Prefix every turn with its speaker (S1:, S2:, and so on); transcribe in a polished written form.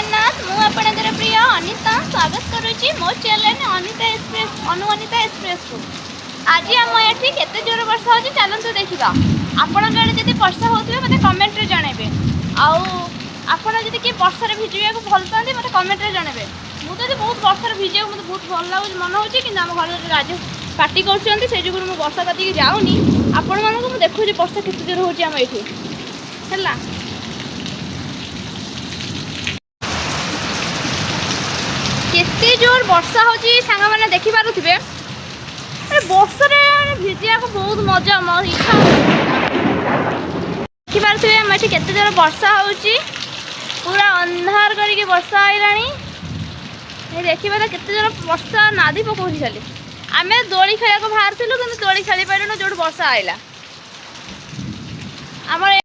S1: जगन्नाथ मु आपणकर प्रिय अनिता स्वागत करुच्ची मो channel Anita express Anita express को आज आम ये केते जोर वर्षा हो चलतु देखा आपण आड़े जब वर्षा होते मत कमेंट रे जनइबे आपड़ जब किए वर्षा भिजिया भल पाते मत कमेंट रे जनइबे मुझे बहुत वर्षा भिजिया मतलब बहुत भल लगे मन हो आम घर राज पार्टी कर जो वर्षा कति जाऊनी आपण मानक मुझे देखुची वर्षा केते जोर हो आम ये केते जोर वर्षा होची सांग मैंने देखी पारुथिबे वर्षा रे भिजिया को बहुत मजा इच्छा देखी पारुथिबे हम एठी केते जोर वर्षा होची पूरा अंधार करके वर्षा आइलानी देखिबा तो केते जोर वर्षा नादी पकोची खाली आमे दोली खेला को बाहर थिलु किंतु दोली खेली पाइलुनो जोड वर्षा आइला हमर